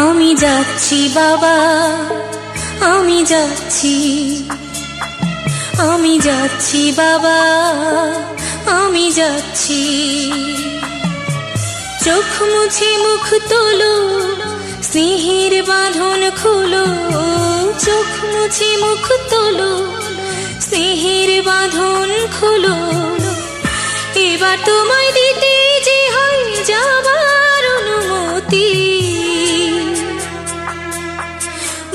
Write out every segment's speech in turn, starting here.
আমি যাচ্ছি বাবা, আমি যাচ্ছি, আমি যাচ্ছি বাবা, আমি যাচ্ছি। চোখ মুছে মুখ তোলো, স্নেহের বাঁধন খোলো। চোখ মুছে মুখ তোলো, স্নেহের বাঁধন খোলো। এবার তোমায় দিতে যে হয় যাবার অনুমতি।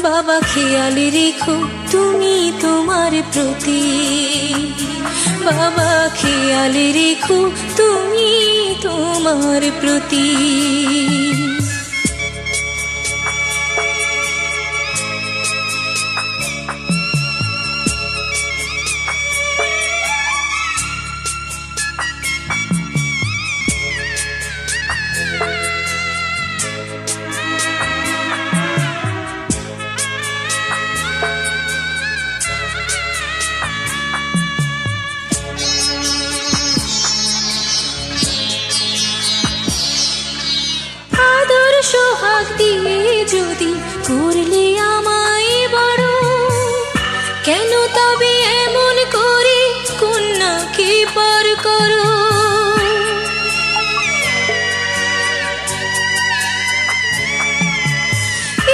বাবা খেয়াল রেখো তুমি তোমার প্রতি, বাবা খেয়াল রেখো তুমি তোমার প্রতি। সোহাগ দিয়ে যদি করলে আমায় বড়, কেন তবে এমন করে কন্যাকে পর করো?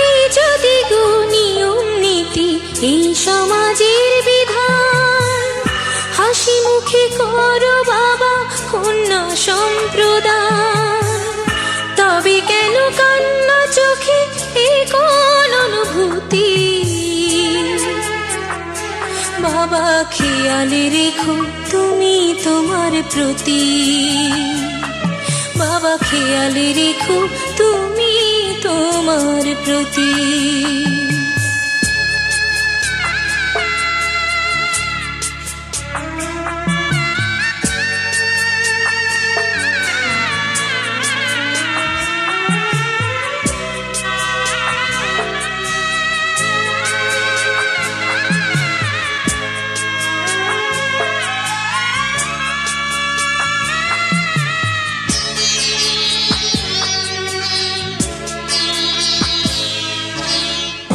এই যদি গো নিয়ম নীতি, এই সমাজের বিধান, হাসি মুখে করো বাবা কন্যা সম্প্রদান। তবে কেন কান্না চোখে এই কোন অনুভূতি? বাবা খেয়াল রেখো তুমি তোমার প্রতি, বাবা খেয়াল রেখো তুমি তোমার প্রতি।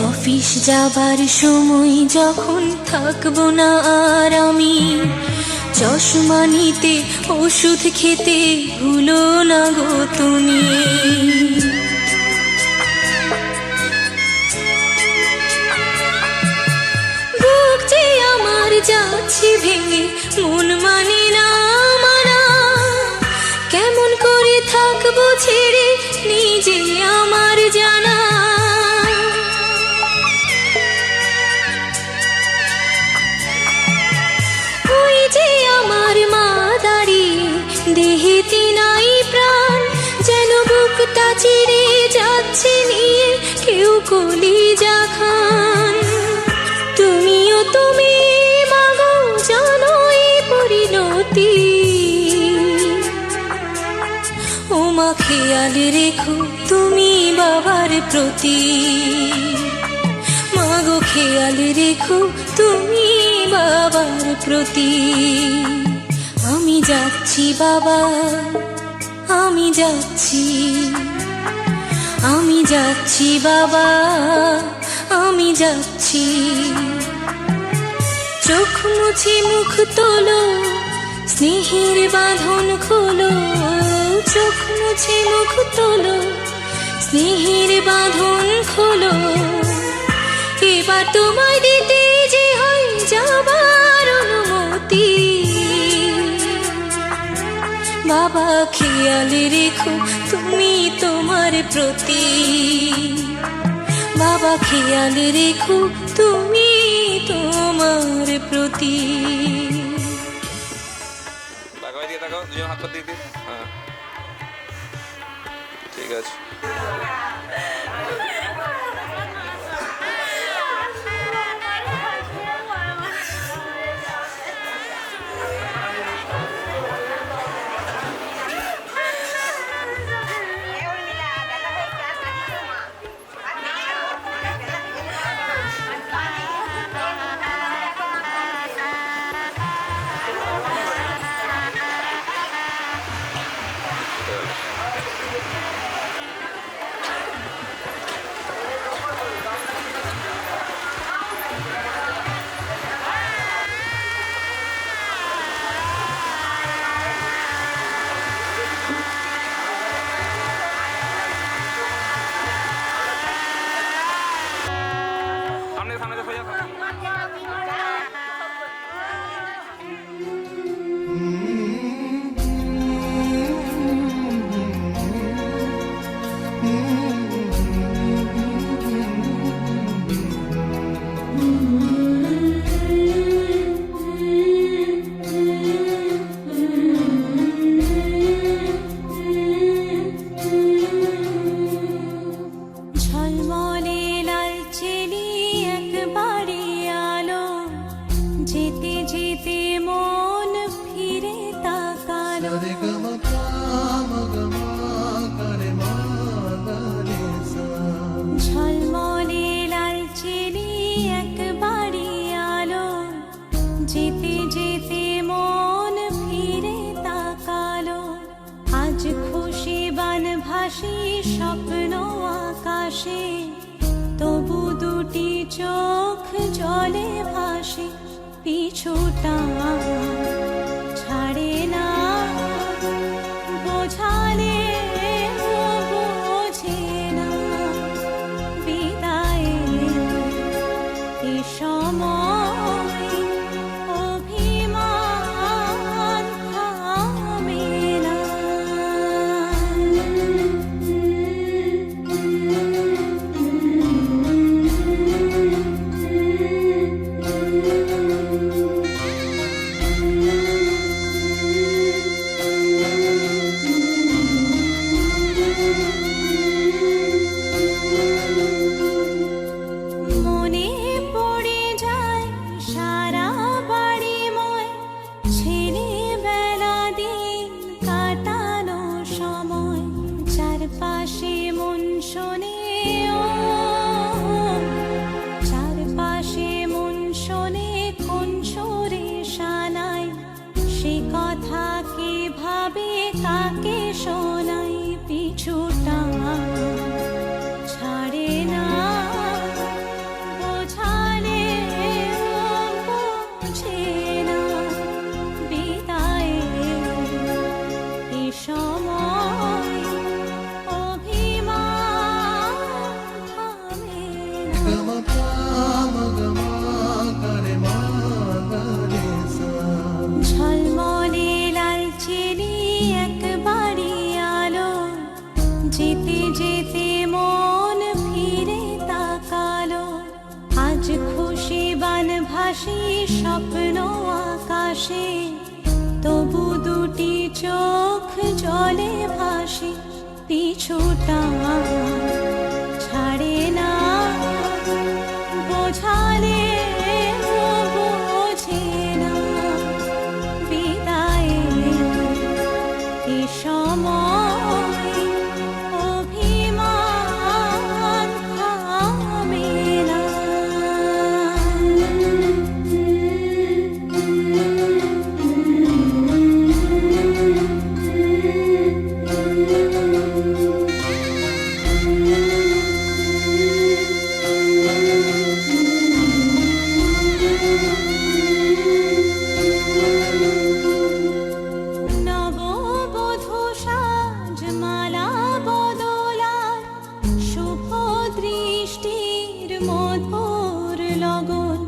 অফিস যাবার সময় যখন থাকবো না আর আমি, চশমা নিতে ওষুধ খেতে ভুলো না গো তুমি। বুক যে আমার যাচ্ছে ভেঙে, মন মানে না মানা। কেমন করে থাকবো ছেড়ে নিজে আমার জানা। দেহেতে নাই প্রাণ, যেন বুকটা চিরে যাচ্ছে নিয়ে কেউ কলিজা খান। তুমিও তুমি মাগো জানো এই পরিণতি। ও মা খেয়াল রেখো তুমি বাবার প্রতি, মাগো খেয়াল রেখো তুমি বাবার প্রতি। আমি যাচ্ছি বাবা, আমি যাচ্ছি, আমি যাচ্ছি বাবা, আমি যাচ্ছি। চোখ মুছে মুখ তোলো, স্নেহের বাঁধন খোলো। চোখ মুছে মুখ তোলো, স্নেহের বাঁধন খোলো। এবার তোমায় দিতে যে হয় যাবার অনুমতি। বাবা খেয়াল রেখো তুমি তোমার প্রতি, বাবা খেয়াল রেখো তুমি তোমার প্রতি। ঠিক আছে। পিছুটা ছাড়ে না, বোঝালে বোঝে না, বিদায়ের এ সময় অভিমান থামে না। মনে পড়ে যায় সারা বাড়িময় ছেলেবেলা দিন কাটানো সময়, চারপাশে মন শোনে ও, চারপাশে মন শোনে কোন সুরে শানাই, সে কথা কিভাবে কাকে শোনাই, পিছুটা ছাড়ে না, বোঝালে বোঝে না, বিদায়ের এ সময় অভিমান থামে না। ঝলমলে লালচেনি একবারই আলো, যেতে যেতে মন ফিরে তাকালো, আজ খুশি বানভাসি স্বপ্ন আকাশে, তবু দুটি চোখ জলে ভাসে, পিছুটা ছাড়ে না, বোঝালে বোঝে না, বিদায়ের এ সময় অভিমান থামে না। নববধূ সাজমালা বদলার শুভ দৃষ্টির মধুর লগন,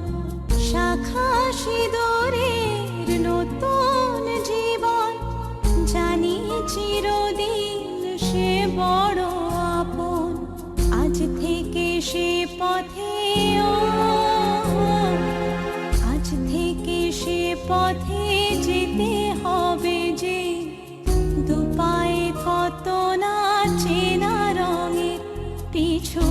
শাখা সিঁদুরের নতুন জীবন, জানি চিরদিন সে বড় আপন, আজ থেকে সে পথে ও, আজ থেকে সে পথে যেতে হবে যে, দুপায়ে কত না চেনা রঙের পিছু